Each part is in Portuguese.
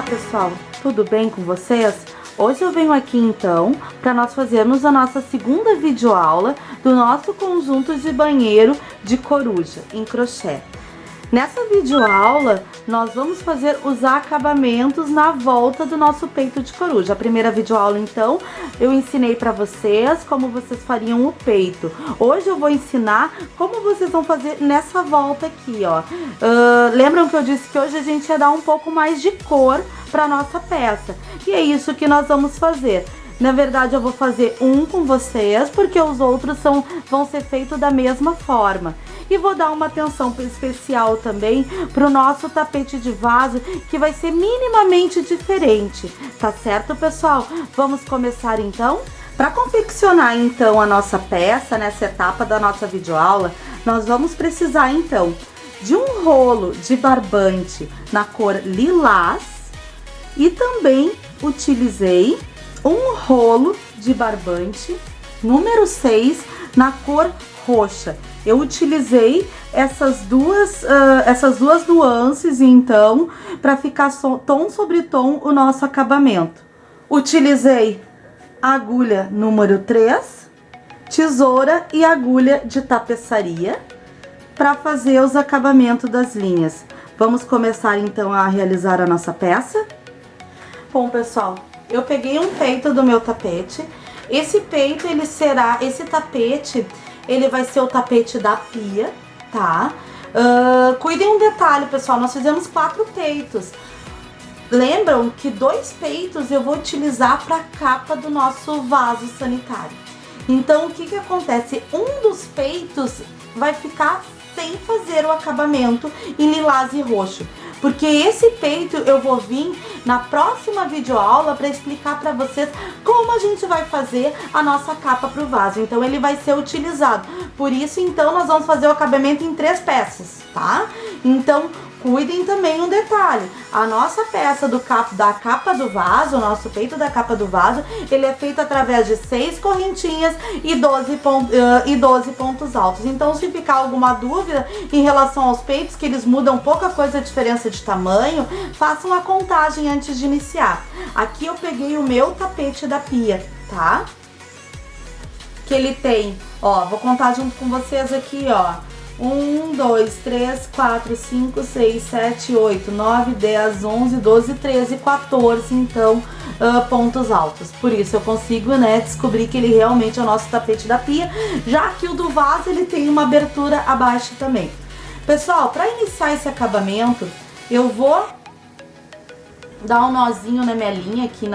pessoal, tudo bem com vocês? Hoje eu venho aqui então para nós fazermos a nossa segunda videoaula do nosso conjunto de banheiro de coruja em crochê. Nessa videoaula nós vamos fazer os acabamentos na volta do nosso peito de coruja. A primeira videoaula então eu ensinei para vocês como vocês fariam o peito. Hoje eu vou ensinar como vocês vão fazer nessa volta aqui, ó. Lembram que eu disse que hoje a gente ia dar um pouco mais de cor para nossa peça? E é isso que nós vamos fazer. Na verdade eu vou fazer um com vocês, porque os outros vão ser feitos da mesma forma. E vou dar uma atenção especial também para o nosso tapete de vaso, que vai ser minimamente diferente, tá certo, pessoal? Vamos começar então? Para confeccionar então a nossa peça, nessa etapa da nossa videoaula, nós vamos precisar então de um rolo de barbante na cor lilás e também utilizei um rolo de barbante número 6 na cor roxa. Eu utilizei essas duas nuances então para ficar tom sobre tom o nosso acabamento. Utilizei a agulha número 3, tesoura e agulha de tapeçaria para fazer os acabamentos das linhas. Vamos começar então a realizar a nossa peça? Bom, pessoal, eu peguei um peito do meu tapete. Esse peito, esse tapete, ele vai ser o tapete da pia, tá? Cuidem um detalhe, pessoal, nós fizemos 4 peitos. Lembram que 2 peitos eu vou utilizar para a capa do nosso vaso sanitário. Então, o que que acontece? Um dos peitos vai ficar sem fazer o acabamento em lilás e roxo. Porque esse peito eu vou vir na próxima videoaula para explicar para vocês como a gente vai fazer a nossa capa para o vaso. Então ele vai ser utilizado. Por isso então nós vamos fazer o acabamento em 3 peças, tá? Então cuidem também um detalhe, a nossa peça da capa do vaso, o nosso peito da capa do vaso, ele é feito através de 6 correntinhas e 12 pontos altos. Então se ficar alguma dúvida em relação aos peitos, que eles mudam pouca coisa a diferença de tamanho, façam a contagem antes de iniciar. Aqui eu peguei o meu tapete da pia, tá? Que ele tem, ó, vou contar junto com vocês aqui, ó. 1, 2, 3, 4, 5, 6, 7, 8, 9, 10, 11, 12, 13, 14, então, pontos altos. Por isso eu consigo, né, descobrir que ele realmente é o nosso tapete da pia, já que o do vaso ele tem uma abertura abaixo também. Pessoal, para iniciar esse acabamento, eu vou dar um nozinho na minha linha aqui,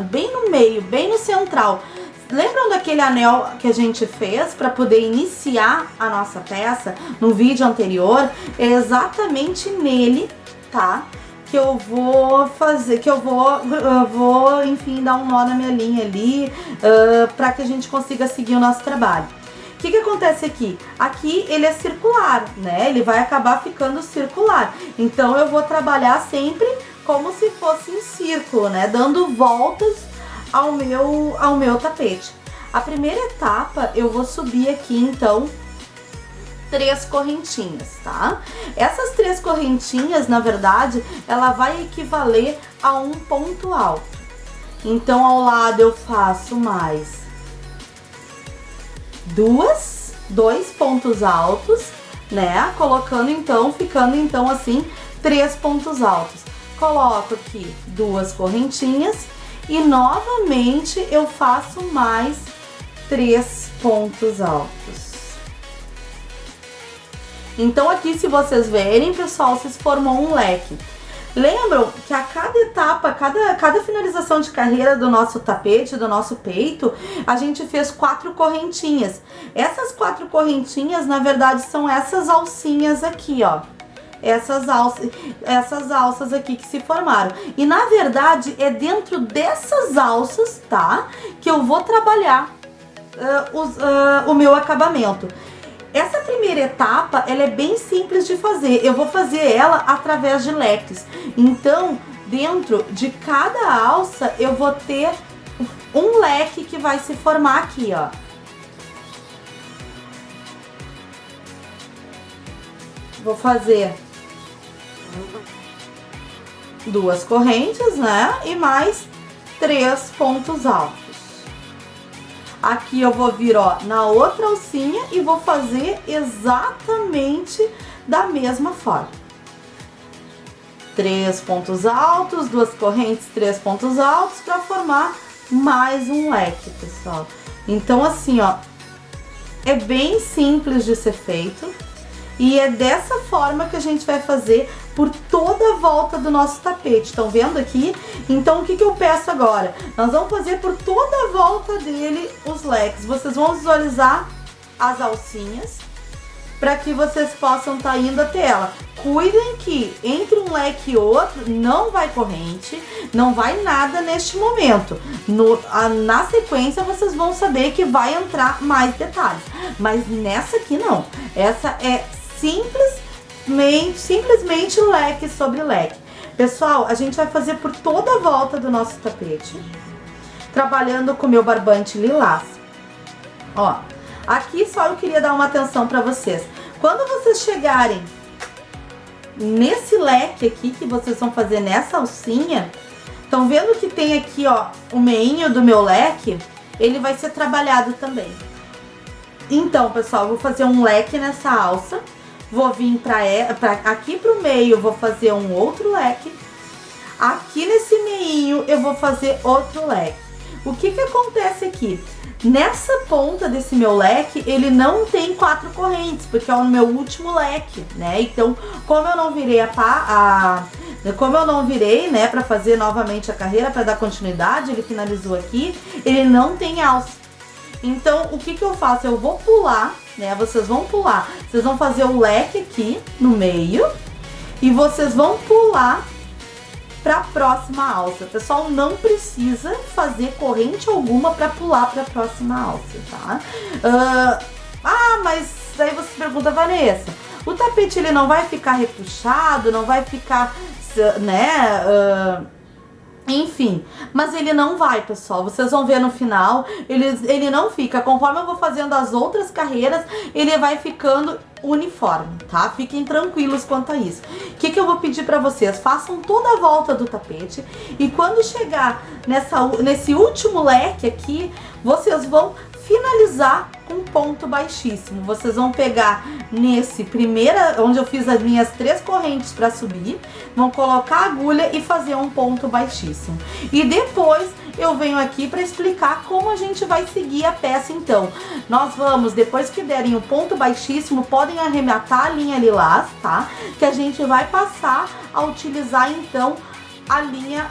bem no meio, bem no central. Lembram daquele anel que a gente fez para poder iniciar a nossa peça no vídeo anterior? É exatamente nele, tá? Que eu vou fazer, vou, enfim, dar um nó na minha linha ali, para que a gente consiga seguir o nosso trabalho. O que que acontece aqui? Aqui ele é circular, né? Ele vai acabar ficando circular. Então eu vou trabalhar sempre como se fosse em círculo, né? Dando voltas ao meu tapete. A primeira etapa eu vou subir aqui então 3 correntinhas, tá? Essas 3 correntinhas, na verdade, ela vai equivaler a um ponto alto. Então ao lado eu faço mais dois pontos altos, né? Ficando então assim 3 pontos altos. Coloco aqui 2 correntinhas e novamente eu faço mais 3 pontos altos. Então aqui, se vocês verem, pessoal, se formou um leque. Lembram que a cada etapa, cada finalização de carreira do nosso tapete, do nosso peito, a gente fez 4 correntinhas. Essas 4 correntinhas, na verdade, são essas alcinhas aqui, ó. Essas alças aqui que se formaram. E na verdade é dentro dessas alças, tá? Que eu vou trabalhar o meu acabamento. Essa primeira etapa, ela é bem simples de fazer. Eu vou fazer ela através de leques. Então, dentro de cada alça, eu vou ter um leque que vai se formar aqui, ó. Vou fazer duas correntes, né? E mais 3 pontos altos. Aqui eu vou vir, ó, na outra alcinha e vou fazer exatamente da mesma forma. 3 pontos altos, duas correntes, 3 pontos altos para formar mais um leque, pessoal. Então, assim, ó, é bem simples de ser feito e é dessa forma que a gente vai fazer por toda a volta do nosso tapete. Estão vendo aqui? Então, o que eu peço agora? Nós vamos fazer por toda a volta dele os leques. Vocês vão visualizar as alcinhas para que vocês possam estar indo até ela. Cuidem que entre um leque e outro não vai corrente, não vai nada neste momento. Na sequência vocês vão saber que vai entrar mais detalhes, mas nessa aqui não. Essa é simplesmente leque sobre leque. Pessoal, a gente vai fazer por toda a volta do nosso tapete, trabalhando com o meu barbante lilás. Ó, aqui só eu queria dar uma atenção para vocês. Quando vocês chegarem nesse leque aqui que vocês vão fazer nessa alcinha, estão vendo que tem aqui, ó, o meinho do meu leque, ele vai ser trabalhado também. Então, pessoal, eu vou fazer um leque nessa alça, vou vir aqui pro meio, vou fazer um outro leque. Aqui nesse meinho eu vou fazer outro leque. O que acontece aqui? Nessa ponta desse meu leque, ele não tem 4 correntes, porque é o meu último leque, né? Então, como eu não virei, né, para fazer novamente a carreira, para dar continuidade, ele finalizou aqui, ele não tem alça. Então, o que eu faço? Eu vou pular, né? Vocês vão pular, vocês vão fazer o leque aqui no meio e vocês vão pular para a próxima alça. Pessoal, não precisa fazer corrente alguma para pular para a próxima alça, tá? Mas daí você pergunta, Vanessa, o tapete ele não vai ficar repuxado, não vai ficar, né? Enfim, mas ele não vai, pessoal. Vocês vão ver no final, ele não fica. Conforme eu vou fazendo as outras carreiras, ele vai ficando uniforme, tá? Fiquem tranquilos quanto a isso. O que eu vou pedir pra vocês? Façam toda a volta do tapete e quando chegar nesse último leque aqui, vocês vão finalizar com ponto baixíssimo. Vocês vão pegar nesse onde eu fiz as minhas 3 correntes para subir, vão colocar a agulha e fazer um ponto baixíssimo. E depois eu venho aqui para explicar como a gente vai seguir a peça. Então, nós vamos, depois que derem o ponto baixíssimo, podem arrematar a linha lilás, tá? Que a gente vai passar a utilizar então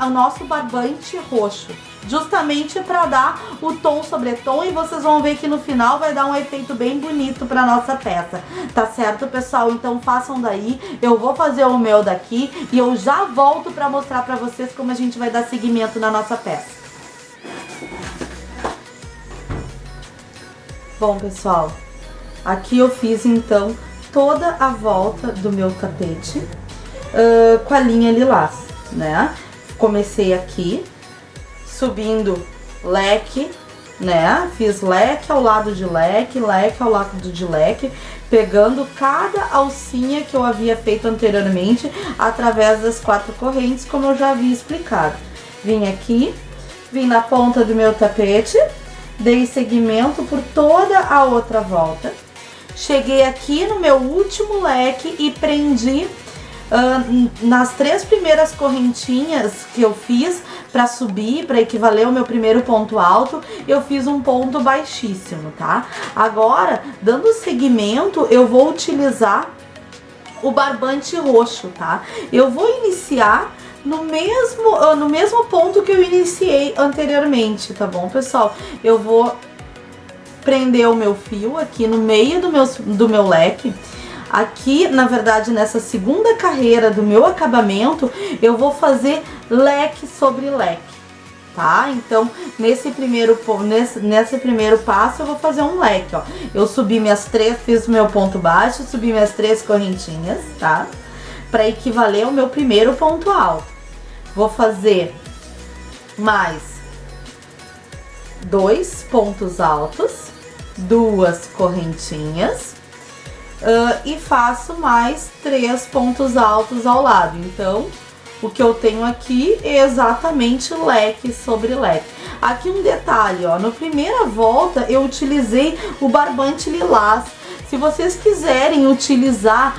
o nosso barbante roxo, justamente para dar o tom sobre tom, e vocês vão ver que no final vai dar um efeito bem bonito para nossa peça, tá certo, pessoal? Então façam daí, eu vou fazer o meu daqui e eu já volto para mostrar para vocês como a gente vai dar seguimento na nossa peça. Bom, pessoal, aqui eu fiz então toda a volta do meu tapete com a linha lilás, né? Comecei aqui subindo leque, né? Fiz leque ao lado de leque, leque ao lado de leque, pegando cada alcinha que eu havia feito anteriormente através das 4 correntes, como eu já havia explicado. Vim aqui, vim na ponta do meu tapete, dei seguimento por toda a outra volta, cheguei aqui no meu último leque e prendi nas 3 primeiras correntinhas que eu fiz para subir, para equivaler ao meu primeiro ponto alto, eu fiz um ponto baixíssimo, tá? Agora, dando seguimento, eu vou utilizar o barbante roxo, tá? Eu vou iniciar no mesmo ponto que eu iniciei anteriormente, tá bom, pessoal? Eu vou prender o meu fio aqui no meio do meu leque. Aqui, na verdade, nessa segunda carreira do meu acabamento, eu vou fazer leque sobre leque, tá? Então, nesse primeiro passo, eu vou fazer um leque, ó. Eu subi fiz meu ponto baixo, subi minhas 3 correntinhas, tá? Para equivaler ao meu primeiro ponto alto. Vou fazer mais 2 pontos altos, 2 correntinhas, e faço mais 3 pontos altos ao lado. Então, o que eu tenho aqui é exatamente leque sobre leque. Aqui um detalhe, ó, na primeira volta eu utilizei o barbante lilás. Se vocês quiserem utilizar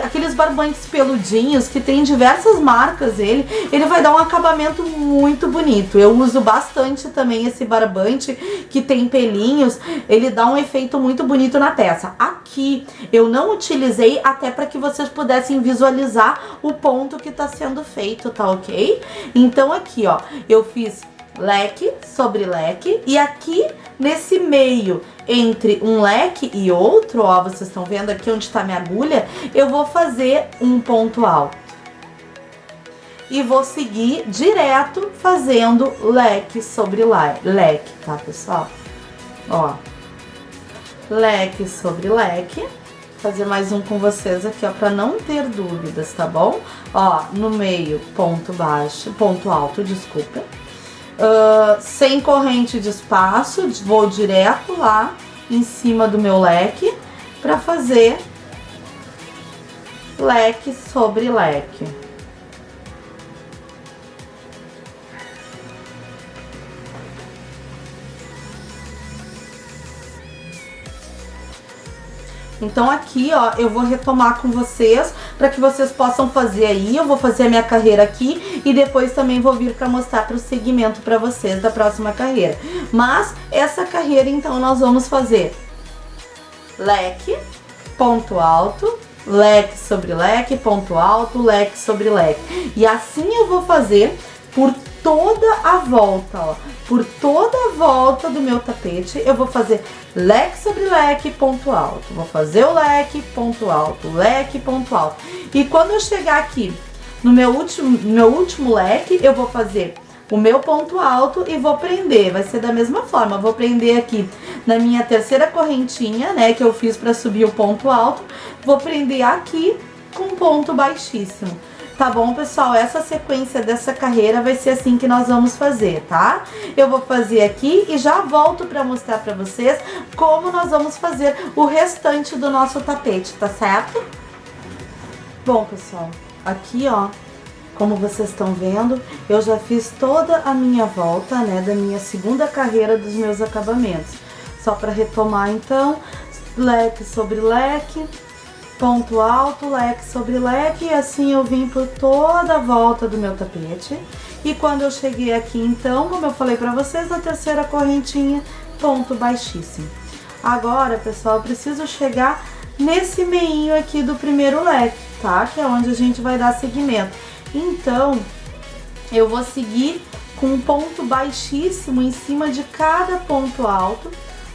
aqueles barbantes peludinhos que tem diversas marcas, ele vai dar um acabamento muito bonito. Eu uso bastante também esse barbante que tem pelinhos, ele dá um efeito muito bonito na peça. Aqui eu não utilizei até para que vocês pudessem visualizar o ponto que está sendo feito, tá ok? Então aqui, ó, eu fiz leque sobre leque e aqui nesse meio entre um leque e outro, ó, vocês estão vendo aqui onde está minha agulha, eu vou fazer um ponto alto e vou seguir direto fazendo leque sobre leque, tá, pessoal? Ó, leque sobre leque. Fazer mais um com vocês aqui, ó, para não ter dúvidas, tá bom? Ó, no meio ponto baixo, ponto alto, desculpa. Sem corrente de espaço, vou direto lá em cima do meu leque para fazer leque sobre leque. Então aqui, ó, eu vou retomar com vocês para que vocês possam fazer aí. Eu vou fazer a minha carreira aqui e depois também vou vir para mostrar para o segmento para vocês da próxima carreira. Mas essa carreira, então, nós vamos fazer leque, ponto alto, leque sobre leque, ponto alto, leque sobre leque. E assim eu vou fazer por toda a volta, ó. Por toda a volta do meu tapete, eu vou fazer leque sobre leque, ponto alto. Vou fazer o leque, ponto alto, leque, ponto alto. E quando eu chegar aqui no meu último leque, eu vou fazer o meu ponto alto e vou prender. Vai ser da mesma forma, eu vou prender aqui na minha terceira correntinha, né, que eu fiz para subir o ponto alto. Vou prender aqui com um ponto baixíssimo. Tá bom, pessoal? Essa sequência dessa carreira vai ser assim que nós vamos fazer, tá? Eu vou fazer aqui e já volto para mostrar para vocês como nós vamos fazer o restante do nosso tapete, tá certo? Bom, pessoal, aqui, ó, como vocês estão vendo, eu já fiz toda a minha volta, né, da minha segunda carreira dos meus acabamentos. Só para retomar, então, leque sobre leque, ponto alto, leque sobre leque, e assim eu vim por toda a volta do meu tapete. E quando eu cheguei aqui, então, como eu falei pra vocês, na terceira correntinha, ponto baixíssimo. Agora, pessoal, eu preciso chegar nesse meinho aqui do primeiro leque, tá? Que é onde a gente vai dar seguimento. Então, eu vou seguir com um ponto baixíssimo em cima de cada ponto alto.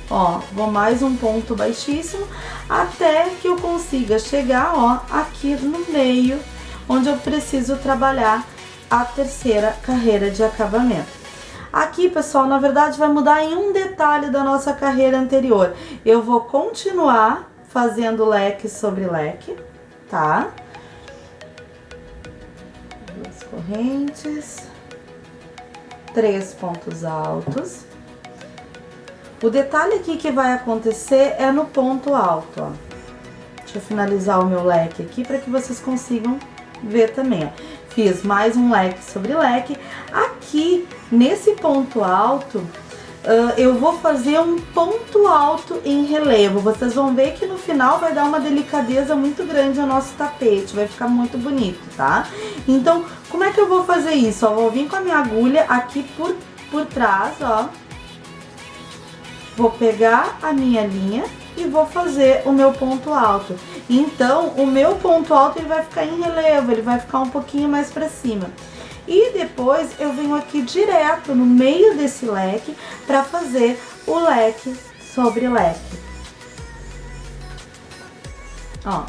Ó, vou mais um ponto baixíssimo até que eu consiga chegar, ó, aqui no meio, onde eu preciso trabalhar a terceira carreira de acabamento. Aqui, pessoal, na verdade vai mudar em um detalhe da nossa carreira anterior. Eu vou continuar fazendo leque sobre leque, tá? Duas correntes, 3 pontos altos. O detalhe aqui que vai acontecer é no ponto alto, ó. Deixa eu finalizar o meu leque aqui para que vocês consigam ver também, ó. Fiz mais um leque sobre leque. Aqui, nesse ponto alto, eu vou fazer um ponto alto em relevo. Vocês vão ver que no final vai dar uma delicadeza muito grande ao nosso tapete, vai ficar muito bonito, tá? Então, como é que eu vou fazer isso? Ó, vou vir com a minha agulha aqui por trás, ó. Vou pegar a minha linha e vou fazer o meu ponto alto. Então, o meu ponto alto ele vai ficar em relevo, ele vai ficar um pouquinho mais pra cima. E depois eu venho aqui direto no meio desse leque pra fazer o leque sobre leque. Ó.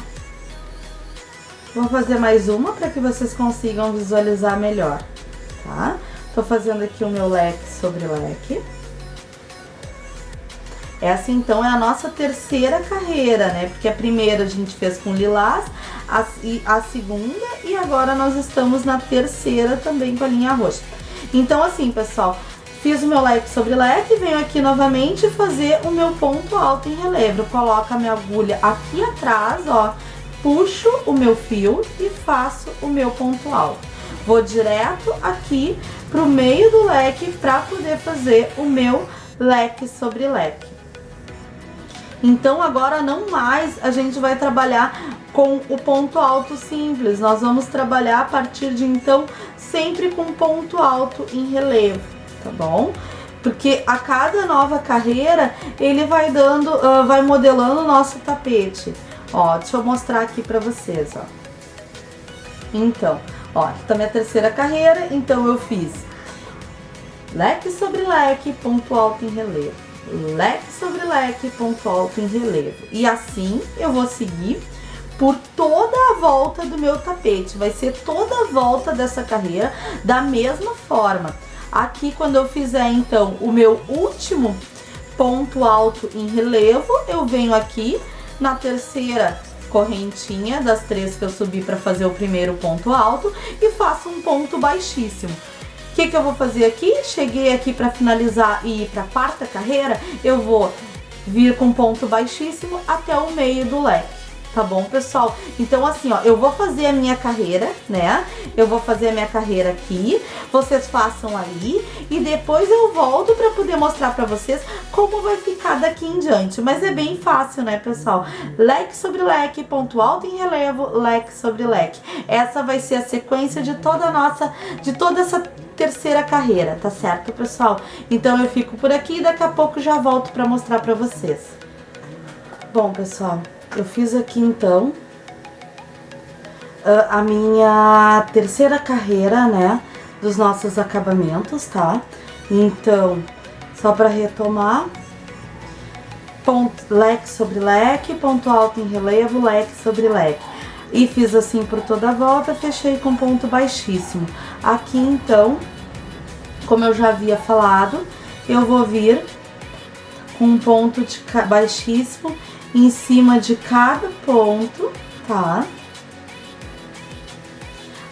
Vou fazer mais uma para que vocês consigam visualizar melhor, tá? Tô fazendo aqui o meu leque sobre leque. Essa, então, é a nossa terceira carreira, né? Porque a primeira a gente fez com lilás, a segunda e agora nós estamos na terceira também com a linha roxa. Então, assim, pessoal, fiz o meu leque sobre leque, venho aqui novamente fazer o meu ponto alto em relevo. Eu coloco a minha agulha aqui atrás, ó, puxo o meu fio e faço o meu ponto alto. Vou direto aqui pro meio do leque para poder fazer o meu leque sobre leque. Então agora não mais a gente vai trabalhar com o ponto alto simples, nós vamos trabalhar a partir de então sempre com ponto alto em relevo, tá bom? Porque a cada nova carreira ele vai dando, vai modelando o nosso tapete. Ó, deixa eu mostrar aqui pra vocês, ó. Então, ó, aqui tá minha terceira carreira, então eu fiz leque sobre leque, ponto alto em relevo, leque sobre leque, ponto alto em relevo. E assim eu vou seguir por toda a volta do meu tapete, vai ser toda a volta dessa carreira da mesma forma. Aqui quando eu fizer então o meu último ponto alto em relevo, eu venho aqui na terceira correntinha das 3 que eu subi para fazer o primeiro ponto alto e faço um ponto baixíssimo. O que eu vou fazer aqui? Cheguei aqui para finalizar e ir para a quarta carreira, eu vou vir com ponto baixíssimo até o meio do leque. Tá bom, pessoal? Então, assim, ó, eu vou fazer a minha carreira, né? Eu vou fazer a minha carreira aqui, vocês façam aí e depois eu volto pra poder mostrar pra vocês como vai ficar daqui em diante. Mas é bem fácil, né, pessoal? Leque sobre leque, ponto alto em relevo, leque sobre leque. Essa vai ser a sequência de toda a nossa, de toda essa terceira carreira, tá certo, pessoal? Então, eu fico por aqui e daqui a pouco já volto pra mostrar pra vocês. Bom, pessoal, eu fiz aqui então a minha terceira carreira, né, dos nossos acabamentos, tá? Então, só para retomar, leque sobre leque, ponto alto em relevo, leque sobre leque. E fiz assim por toda a volta, fechei com ponto baixíssimo. Aqui então, como eu já havia falado, eu vou vir com um ponto de baixíssimo em cima de cada ponto, tá?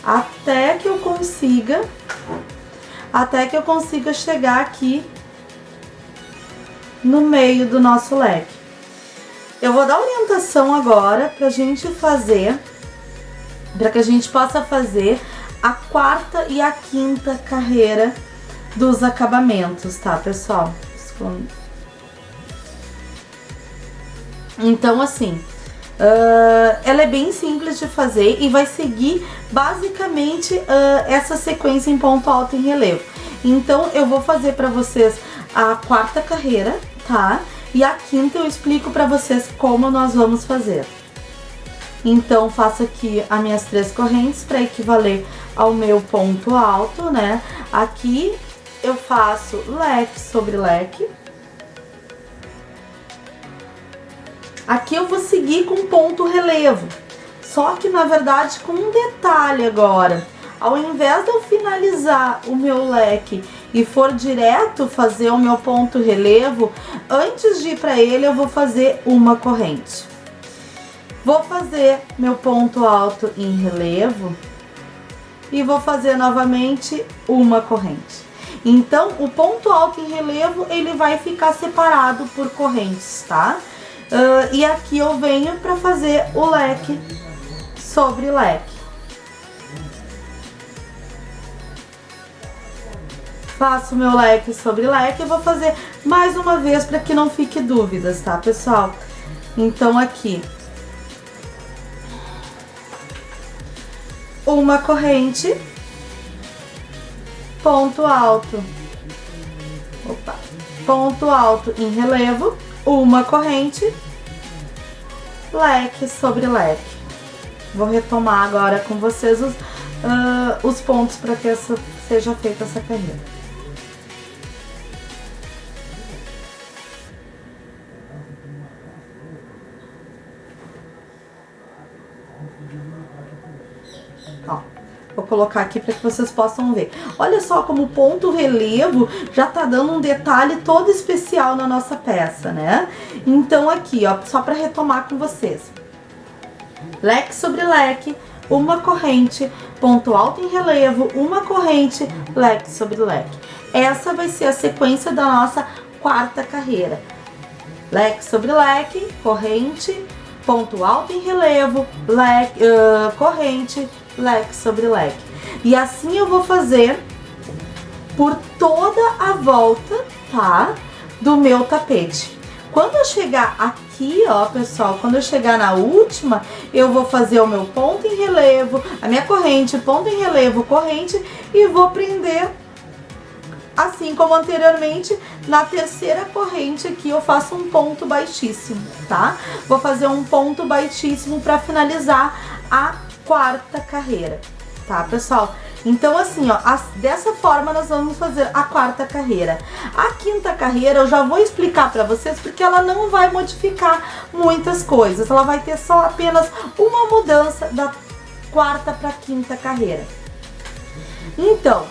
Até que eu consiga chegar aqui no meio do nosso leque. Eu vou dar orientação agora pra gente fazer, para que a gente possa fazer a quarta e a quinta carreira dos acabamentos, tá, pessoal? Então, assim, ela é bem simples de fazer e vai seguir basicamente essa sequência em ponto alto em relevo. Então, eu vou fazer pra vocês a quarta carreira, tá? E a quinta eu explico pra vocês como nós vamos fazer. Então, faço aqui as minhas 3 correntes para equivaler ao meu ponto alto, né? Aqui eu faço leque sobre leque. Aqui eu vou seguir com ponto relevo, só que na verdade com um detalhe agora. Ao invés de eu finalizar o meu leque e for direto fazer o meu ponto relevo, antes de ir para ele eu vou fazer uma corrente. Vou fazer meu ponto alto em relevo e vou fazer novamente uma corrente. Então o ponto alto em relevo ele vai ficar separado por correntes, tá? E aqui eu venho para fazer o leque sobre leque. Faço meu leque sobre leque e vou fazer mais uma vez para que não fique dúvidas, tá, pessoal? Então aqui uma corrente, ponto alto, ponto alto em relevo, uma corrente, leque sobre leque. Vou retomar agora com vocês os pontos para que seja feita essa carreira. Ó, vou colocar aqui para que vocês possam ver. Olha só como o ponto relevo já tá dando um detalhe todo especial na nossa peça, né? Então aqui, ó, só para retomar com vocês. Leque sobre leque, uma corrente, ponto alto em relevo, uma corrente, leque sobre leque. Essa vai ser a sequência da nossa quarta carreira. Leque sobre leque, corrente, ponto alto em relevo, leque, corrente, leque sobre leque. E assim eu vou fazer por toda a volta, tá? Do meu tapete. Quando eu chegar aqui, ó, pessoal, quando eu chegar na última, eu vou fazer o meu ponto em relevo, a minha corrente, ponto em relevo, corrente, e vou prender, assim como anteriormente, na terceira corrente aqui eu faço um ponto baixíssimo, tá? Vou fazer um ponto baixíssimo para finalizar a quarta carreira, tá, pessoal? Então, assim, ó, dessa forma nós vamos fazer a quarta carreira. A quinta carreira eu já vou explicar pra vocês, porque ela não vai modificar muitas coisas. Ela vai ter só apenas uma mudança da quarta pra quinta carreira. Então,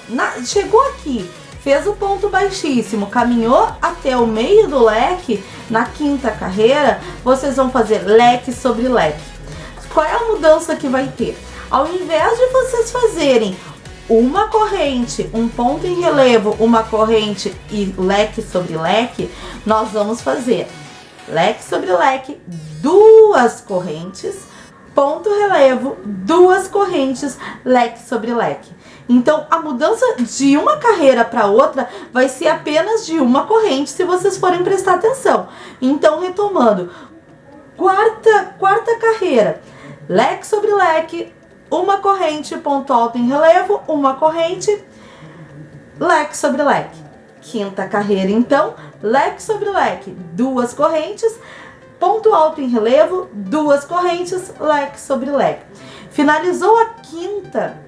chegou aqui, fez o ponto baixíssimo, caminhou até o meio do leque, na quinta carreira, vocês vão fazer leque sobre leque. Qual é a mudança que vai ter? Ao invés de vocês fazerem uma corrente, um ponto em relevo, uma corrente e leque sobre leque, nós vamos fazer leque sobre leque, duas correntes, ponto relevo, duas correntes, leque sobre leque. Então, a mudança de uma carreira para outra vai ser apenas de uma corrente, se vocês forem prestar atenção. Então, retomando, quarta carreira, leque sobre leque, uma corrente, ponto alto em relevo, uma corrente, leque sobre leque. Quinta carreira, então, leque sobre leque, duas correntes, ponto alto em relevo, duas correntes, leque sobre leque. Finalizou a quinta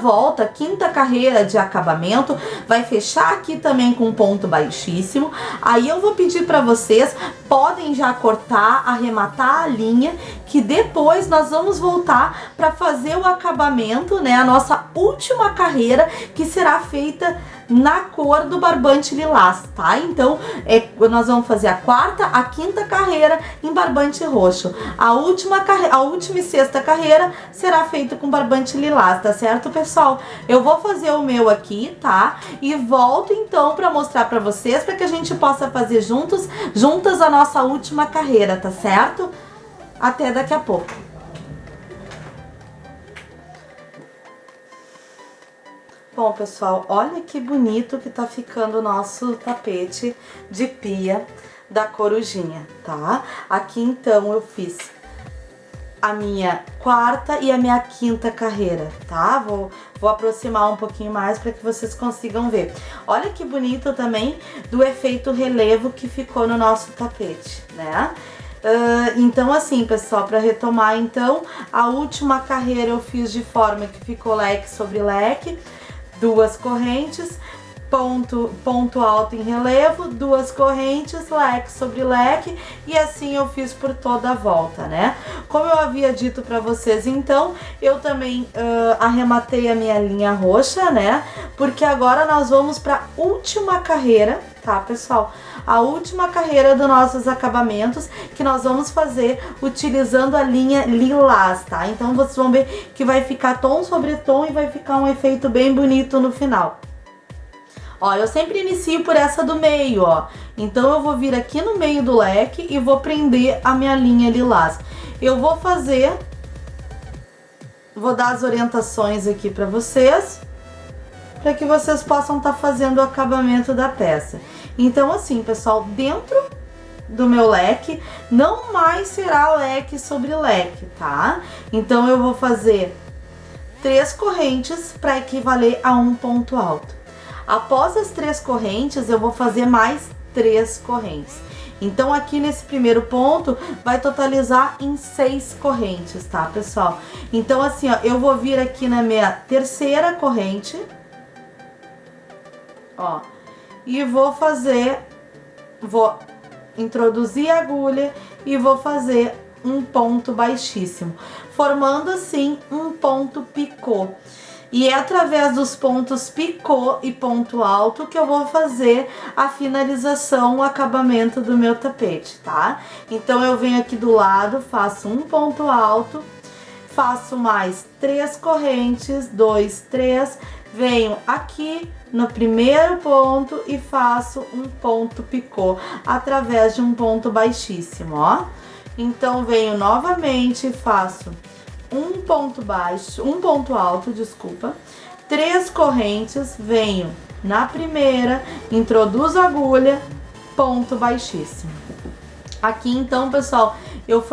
volta, a quinta carreira de acabamento, vai fechar aqui também com um ponto baixíssimo. Aí eu vou pedir para vocês, podem já cortar, arrematar a linha, que depois nós vamos voltar para fazer o acabamento, né, a nossa última carreira, que será feita na cor do barbante lilás, tá? Então, nós vamos fazer a quarta, a quinta carreira em barbante roxo. A última e sexta carreira será feita com barbante lilás, tá certo, pessoal? Eu vou fazer o meu aqui, tá? E volto então para mostrar para vocês, para que a gente possa fazer juntas a nossa última carreira, tá certo? Até daqui a pouco. Bom, pessoal, olha que bonito que tá ficando o nosso tapete de pia da corujinha, tá? Aqui, então, eu fiz a minha quarta e a minha quinta carreira, tá? Vou aproximar um pouquinho mais para que vocês consigam ver. Olha que bonito também do efeito relevo que ficou no nosso tapete, né? Então, assim, pessoal, para retomar, então, a última carreira eu fiz de forma que ficou leque sobre leque, duas correntes, ponto alto em relevo, duas correntes, leque sobre leque, e assim eu fiz por toda a volta, né? Como eu havia dito para vocês, então, eu também arrematei a minha linha roxa, né? Porque agora nós vamos para a última carreira, tá, pessoal? A última carreira dos nossos acabamentos, que nós vamos fazer utilizando a linha lilás, tá? Então, vocês vão ver que vai ficar tom sobre tom e vai ficar um efeito bem bonito no final. Ó, eu sempre inicio por essa do meio, ó. Então, eu vou vir aqui no meio do leque e vou prender a minha linha lilás. Eu vou dar as orientações aqui pra vocês, para que vocês possam estar fazendo o acabamento da peça. Então, assim, pessoal, dentro do meu leque, não mais será leque sobre leque, tá? Então, eu vou fazer 3 correntes para equivaler a um ponto alto. Após as 3 correntes, eu vou fazer mais 3 correntes. Então, aqui nesse primeiro ponto, vai totalizar em 6 correntes, tá, pessoal? Então, assim, ó, eu vou vir aqui na minha terceira corrente, ó, e vou introduzir a agulha e vou fazer um ponto baixíssimo, formando assim um ponto picô. E é através dos pontos picô e ponto alto que eu vou fazer a finalização, o acabamento do meu tapete, tá? Então, eu venho aqui do lado, faço um ponto alto, faço mais 3 correntes, 2, 3, venho aqui no primeiro ponto e faço um ponto picô através de um ponto baixíssimo, ó. Então, venho novamente, faço um ponto baixo, um ponto alto, desculpa, 3 correntes, venho na primeira, introduzo a agulha, ponto baixíssimo. Aqui então, pessoal, eu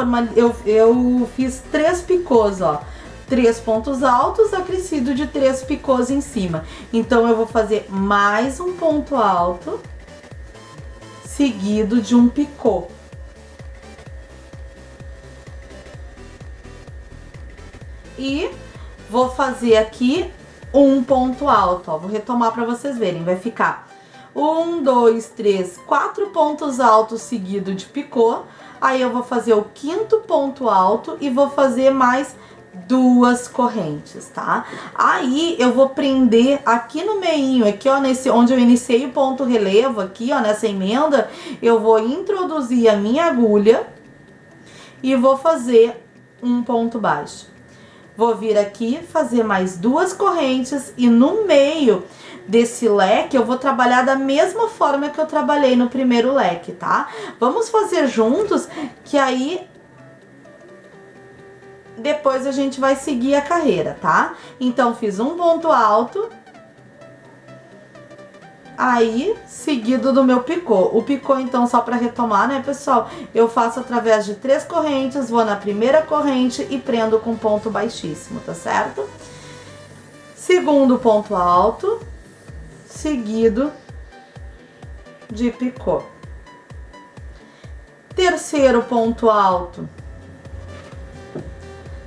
fiz 3 picôs, ó, 3 pontos altos acrescido de 3 picôs em cima. Então eu vou fazer mais um ponto alto seguido de um picô. E vou fazer aqui um ponto alto, ó, vou retomar para vocês verem, vai ficar 1, 2, 3, 4 pontos altos seguido de picô. Aí eu vou fazer o 5º ponto alto e vou fazer mais 2 correntes, tá? Aí eu vou prender aqui no meinho, aqui ó, nesse onde eu iniciei o ponto relevo, aqui ó, nessa emenda, eu vou introduzir a minha agulha e vou fazer um ponto baixo. Vou vir aqui, fazer mais 2 correntes e no meio desse leque eu vou trabalhar da mesma forma que eu trabalhei no primeiro leque, tá? Vamos fazer juntos, que aí depois a gente vai seguir a carreira, tá? Então, fiz um ponto alto, aí seguido do meu picô. O picô, então, só para retomar, né, pessoal? Eu faço através de 3 correntes, vou na primeira corrente e prendo com ponto baixíssimo, tá certo? Segundo ponto alto, seguido de picô. Terceiro ponto alto,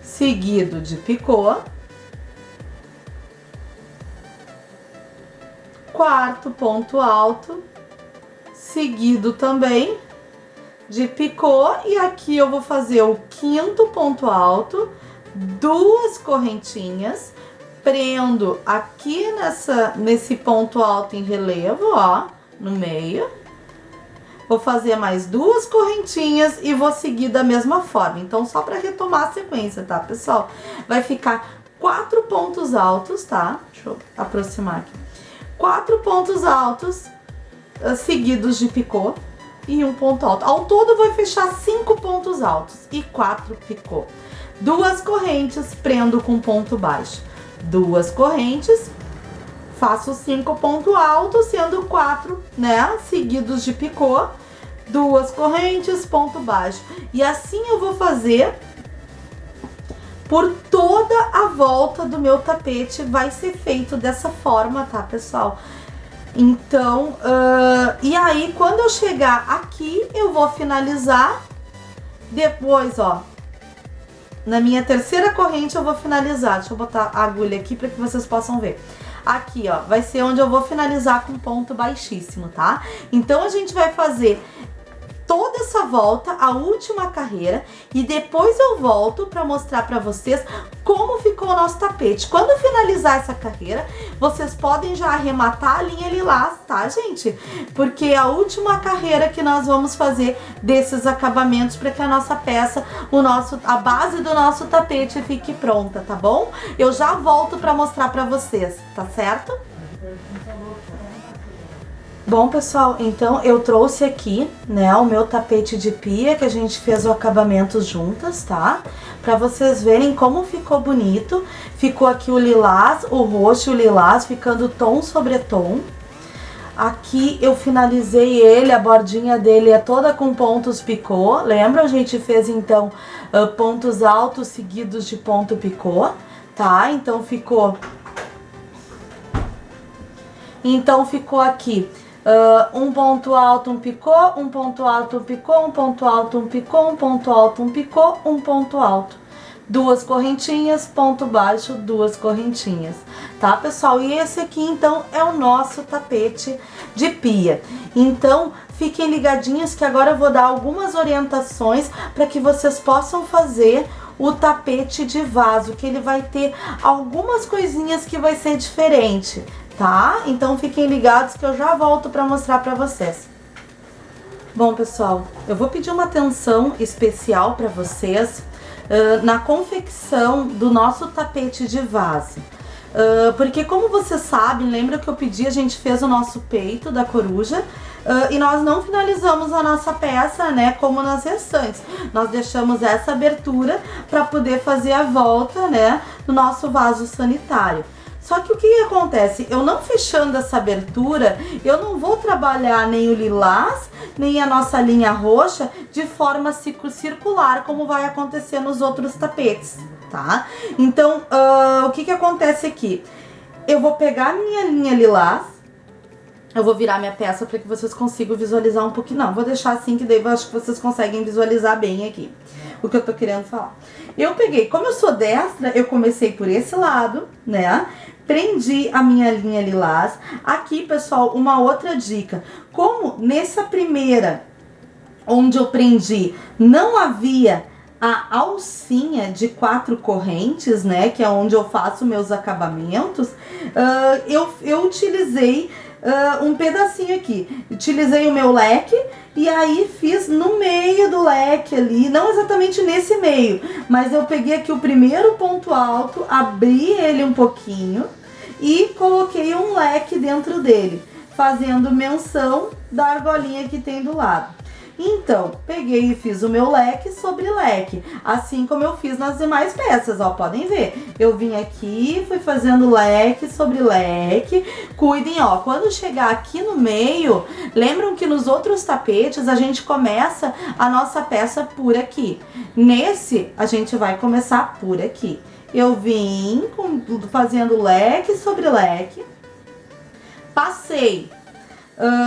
seguido de picô. Quarto ponto alto, seguido também de picô. E aqui eu vou fazer o 5º ponto alto, 2 correntinhas, prendo aqui nesse ponto alto em relevo, ó, no meio. Vou fazer mais 2 correntinhas e vou seguir da mesma forma. Então, só para retomar a sequência, tá, pessoal? Vai ficar 4 pontos altos, tá? Deixa eu aproximar aqui. 4 pontos altos seguidos de picô e um ponto alto. Ao todo, vai fechar 5 pontos altos e 4 picô. 2 correntes, prendo com ponto baixo. 2 correntes, faço 5 pontos altos, sendo 4, né, seguidos de picô. 2 correntes, ponto baixo. E assim eu vou fazer por toda a volta do meu tapete, vai ser feito dessa forma, tá, pessoal? Então, e aí, quando eu chegar aqui, eu vou finalizar. Depois, ó, na minha terceira corrente eu vou finalizar. Deixa eu botar a agulha aqui para que vocês possam ver. Aqui, ó, vai ser onde eu vou finalizar com ponto baixíssimo, tá? Então, a gente vai fazer toda essa volta, a última carreira, e depois eu volto para mostrar para vocês como ficou o nosso tapete. Quando finalizar essa carreira, vocês podem já arrematar a linha lilás, tá, gente? Porque é a última carreira que nós vamos fazer desses acabamentos para que a nossa peça, a base do nosso tapete fique pronta, tá bom? Eu já volto para mostrar para vocês, tá certo? Bom, pessoal, então eu trouxe aqui, né, o meu tapete de pia, que a gente fez o acabamento juntas, tá? Pra vocês verem como ficou bonito. Ficou aqui o lilás, o roxo e o lilás, ficando tom sobre tom. Aqui eu finalizei ele, a bordinha dele é toda com pontos picô. Lembra? A gente fez, então, pontos altos seguidos de ponto picô, tá? Então ficou aqui um ponto alto, um picô, um ponto alto, um picô, um ponto alto, um picô, um ponto alto, um picô, um ponto alto. 2 correntinhas, ponto baixo, 2 correntinhas, tá, pessoal? E esse aqui, então, é o nosso tapete de pia. Então, fiquem ligadinhos que agora eu vou dar algumas orientações para que vocês possam fazer o tapete de vaso, que ele vai ter algumas coisinhas que vai ser diferente, tá? Então fiquem ligados que eu já volto para mostrar para vocês. Bom, pessoal, eu vou pedir uma atenção especial para vocês na confecção do nosso tapete de vaso. Porque como vocês sabem, lembra que eu pedi, a gente fez o nosso peito da coruja, e nós não finalizamos a nossa peça, né, como nas restantes. Nós deixamos essa abertura para poder fazer a volta, né, do nosso vaso sanitário. Só que o que acontece? Eu não fechando essa abertura, eu não vou trabalhar nem o lilás, nem a nossa linha roxa de forma circular, como vai acontecer nos outros tapetes, tá? Então, o que acontece aqui? Eu vou pegar a minha linha lilás, eu vou virar minha peça para que vocês consigam visualizar um pouquinho. Não, vou deixar assim, que daí eu acho que vocês conseguem visualizar bem aqui o que eu tô querendo falar. Eu peguei, como eu sou destra, eu comecei por esse lado, né? Prendi a minha linha lilás. Aqui, pessoal, uma outra dica. Como nessa primeira, onde eu prendi, não havia a alcinha de 4 correntes, né? Que é onde eu faço meus acabamentos. Eu utilizei um pedacinho aqui. Utilizei o meu leque e aí fiz no meio do leque ali, não exatamente nesse meio, mas eu peguei aqui o primeiro ponto alto, abri ele um pouquinho e coloquei um leque dentro dele, fazendo menção da argolinha que tem do lado. Então, peguei e fiz o meu leque sobre leque, assim como eu fiz nas demais peças, ó, podem ver. Eu vim aqui, fui fazendo leque sobre leque. Cuidem, ó, quando chegar aqui no meio, lembram que nos outros tapetes a gente começa a nossa peça por aqui. Nesse, a gente vai começar por aqui. Eu vim fazendo leque sobre leque, passei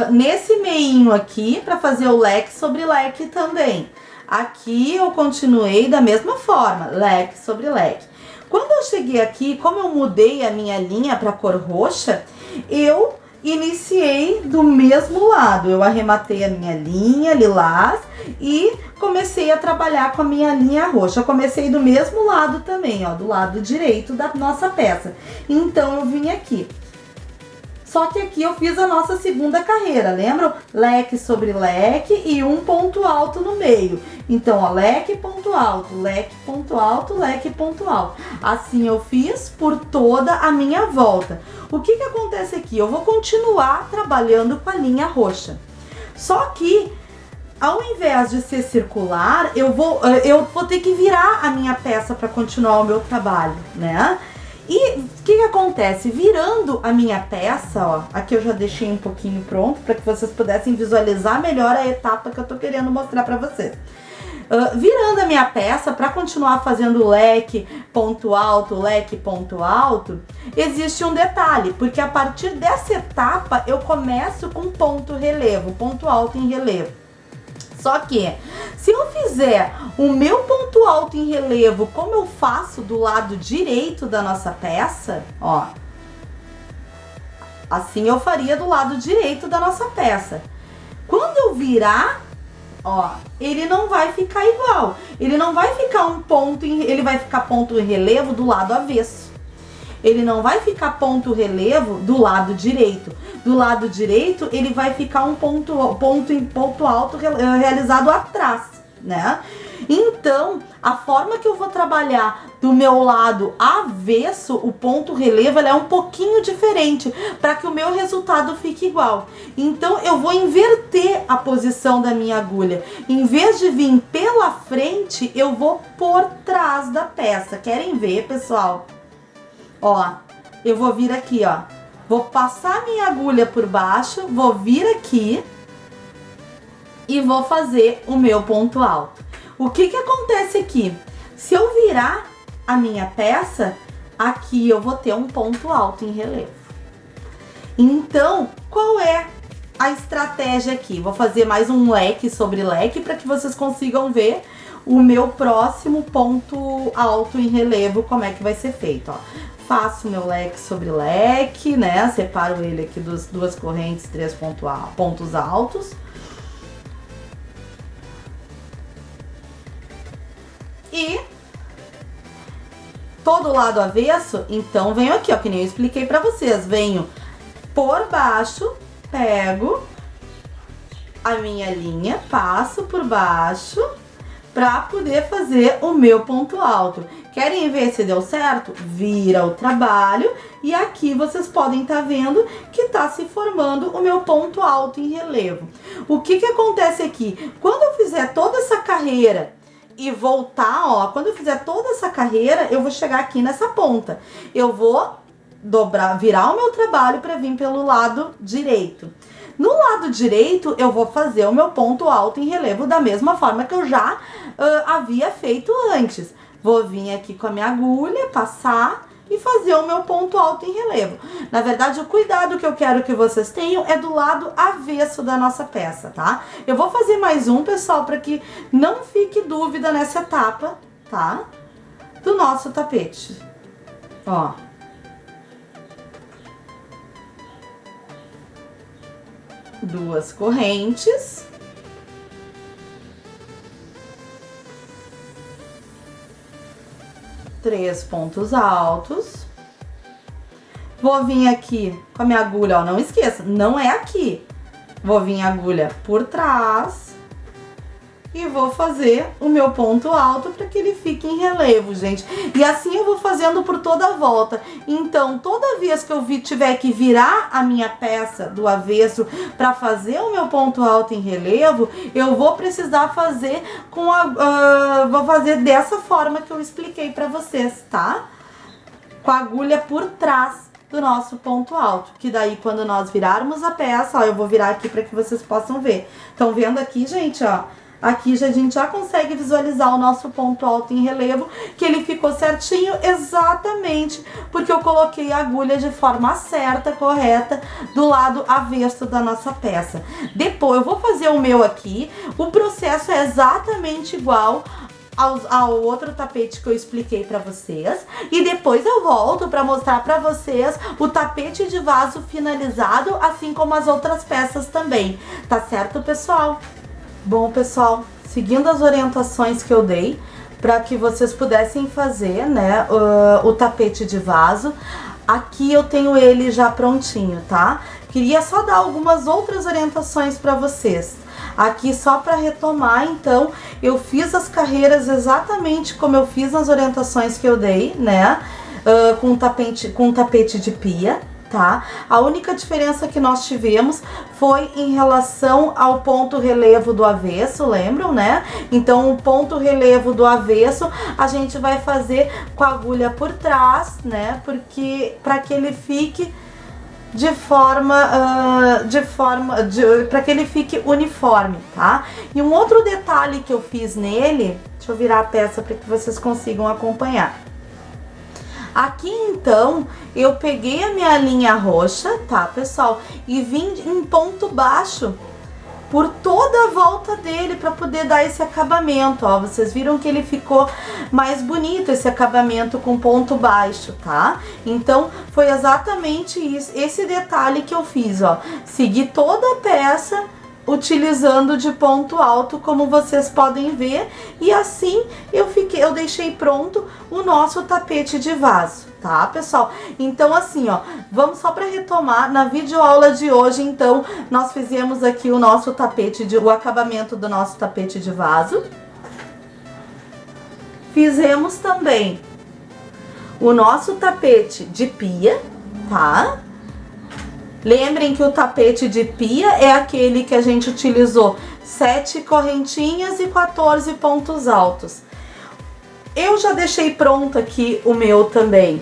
nesse meinho aqui para fazer o leque sobre leque também. Aqui eu continuei da mesma forma, leque sobre leque. Quando eu cheguei aqui, como eu mudei a minha linha para cor roxa, eu iniciei do mesmo lado. Eu arrematei a minha linha lilás e comecei a trabalhar com a minha linha roxa. Eu comecei do mesmo lado também, ó, do lado direito da nossa peça. Então eu vim aqui. Só que aqui eu fiz a nossa segunda carreira, lembram? Leque sobre leque e um ponto alto no meio. Então, ó, leque, ponto alto, leque, ponto alto, leque, ponto alto. Assim eu fiz por toda a minha volta. O que acontece aqui? Eu vou continuar trabalhando com a linha roxa. Só que, ao invés de ser circular, eu vou ter que virar a minha peça para continuar o meu trabalho, né? E o que acontece? Virando a minha peça, ó, aqui eu já deixei um pouquinho pronto para que vocês pudessem visualizar melhor a etapa que eu tô querendo mostrar para vocês. Virando a minha peça para continuar fazendo leque, ponto alto, existe um detalhe, porque a partir dessa etapa eu começo com ponto relevo, ponto alto em relevo. Só que, se eu fizer o meu ponto alto em relevo como eu faço do lado direito da nossa peça, ó, assim eu faria do lado direito da nossa peça. Quando eu virar, ó, ele não vai ficar igual. Ele não vai ficar um ponto, ele vai ficar ponto em relevo do lado avesso. Ele não vai ficar ponto relevo do lado direito. Do lado direito, ele vai ficar um ponto alto realizado atrás, né? Então, a forma que eu vou trabalhar do meu lado avesso, o ponto relevo, ela é um pouquinho diferente, para que o meu resultado fique igual. Então, eu vou inverter a posição da minha agulha. Em vez de vir pela frente, eu vou por trás da peça. Querem ver, pessoal? Ó, eu vou vir aqui, ó. Vou passar minha agulha por baixo, vou vir aqui e vou fazer o meu ponto alto. O que acontece aqui? Se eu virar a minha peça, aqui eu vou ter um ponto alto em relevo. Então, qual é a estratégia aqui? Vou fazer mais um leque sobre leque para que vocês consigam ver o meu próximo ponto alto em relevo, como é que vai ser feito, ó. Faço meu leque sobre leque, né? Separo ele aqui das duas correntes, 3 pontos altos. E todo lado avesso, então venho aqui, ó, que nem eu expliquei pra vocês. Venho por baixo, pego a minha linha, passo por baixo, para poder fazer o meu ponto alto. Querem ver se deu certo? Vira o trabalho e aqui vocês podem estar vendo que está se formando o meu ponto alto em relevo. O que acontece aqui? Quando eu fizer toda essa carreira e voltar, ó, quando eu fizer toda essa carreira, eu vou chegar aqui nessa ponta. Eu vou virar o meu trabalho para vir pelo lado direito. No lado direito, eu vou fazer o meu ponto alto em relevo da mesma forma que eu já havia feito antes. Vou vir aqui com a minha agulha, passar e fazer o meu ponto alto em relevo. Na verdade, o cuidado que eu quero que vocês tenham é do lado avesso da nossa peça, tá? Eu vou fazer mais um, pessoal, para que não fique dúvida nessa etapa, tá? Do nosso tapete. Ó. Duas correntes. Três pontos altos. Vou vir aqui com a minha agulha, ó, não esqueça, não é aqui. Vou vir a agulha por trás e vou fazer o meu ponto alto para que ele fique em relevo, gente. E assim eu vou fazendo por toda a volta. Então, toda vez que eu tiver que virar a minha peça do avesso para fazer o meu ponto alto em relevo, eu vou precisar fazer vou fazer dessa forma que eu expliquei para vocês, tá? Com a agulha por trás do nosso ponto alto, que daí quando nós virarmos a peça, ó, eu vou virar aqui para que vocês possam ver. Estão vendo aqui, gente, ó? Aqui a gente já consegue visualizar o nosso ponto alto em relevo, que ele ficou certinho exatamente porque eu coloquei a agulha de forma certa, correta, do lado avesso da nossa peça. Depois eu vou fazer o meu aqui, o processo é exatamente igual ao outro tapete que eu expliquei pra vocês. E depois eu volto pra mostrar pra vocês o tapete de vaso finalizado, assim como as outras peças também. Tá certo, pessoal? Bom, pessoal, seguindo as orientações que eu dei para que vocês pudessem fazer, né, o tapete de vaso, aqui eu tenho ele já prontinho, tá? Queria só dar algumas outras orientações para vocês. Aqui só para retomar, então, eu fiz as carreiras exatamente como eu fiz nas orientações que eu dei, né, com tapete de pia. Tá? A única diferença que nós tivemos foi em relação ao ponto relevo do avesso, lembram, né? Então, o ponto relevo do avesso a gente vai fazer com a agulha por trás, né? Porque para que ele fique para que ele fique uniforme, tá? E um outro detalhe que eu fiz nele, deixa eu virar a peça para que vocês consigam acompanhar. Aqui, então, eu peguei a minha linha roxa, tá, pessoal? E vim em ponto baixo por toda a volta dele para poder dar esse acabamento, ó. Vocês viram que ele ficou mais bonito, esse acabamento com ponto baixo, tá? Então, foi exatamente isso, esse detalhe que eu fiz, ó. Segui toda a peça utilizando de ponto alto, como vocês podem ver, e assim eu deixei pronto o nosso tapete de vaso, tá, pessoal? Então, assim, ó, vamos só para retomar, na videoaula de hoje, então, nós fizemos aqui o nosso o acabamento do nosso tapete de vaso. Fizemos também o nosso tapete de pia, tá? Lembrem que o tapete de pia é aquele que a gente utilizou 7 correntinhas e 14 pontos altos. Eu já deixei pronto aqui o meu também.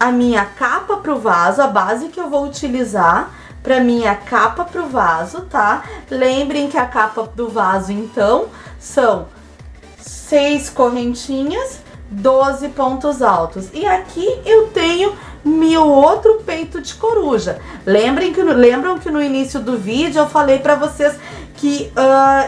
A minha capa pro vaso, a base que eu vou utilizar para minha capa pro vaso, tá? Lembrem que a capa do vaso, então, são 6 correntinhas, 12 pontos altos. E aqui eu tenho meu outro peito de coruja. Lembram que no início do vídeo eu falei para vocês que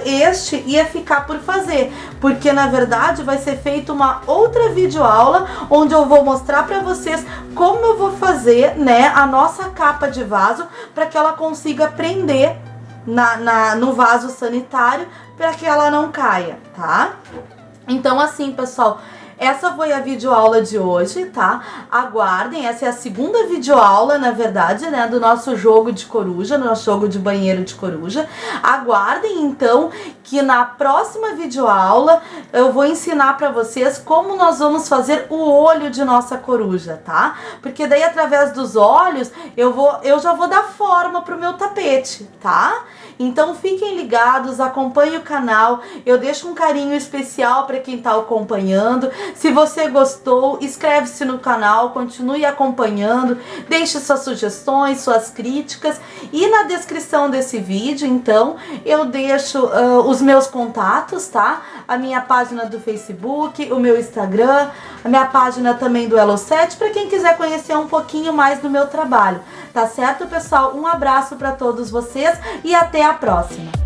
este ia ficar por fazer, porque na verdade vai ser feita uma outra videoaula onde eu vou mostrar para vocês como eu vou fazer, né, a nossa capa de vaso para que ela consiga prender no vaso sanitário para que ela não caia, tá? Então, assim, pessoal, essa foi a videoaula de hoje, tá? Aguardem, essa é a segunda videoaula, na verdade, né, do nosso jogo de coruja, nosso jogo de banheiro de coruja. Aguardem, então, que na próxima videoaula eu vou ensinar para vocês como nós vamos fazer o olho de nossa coruja, tá? Porque daí, através dos olhos, eu já vou dar forma pro meu tapete, tá? Então fiquem ligados, acompanhem o canal, eu deixo um carinho especial para quem está acompanhando. Se você gostou, inscreve-se no canal, continue acompanhando, deixe suas sugestões, suas críticas, e na descrição desse vídeo, então, eu deixo os meus contatos, tá? A minha página do Facebook, o meu Instagram, a minha página também do Elo7, para quem quiser conhecer um pouquinho mais do meu trabalho. Tá certo, pessoal? Um abraço para todos vocês e até a próxima!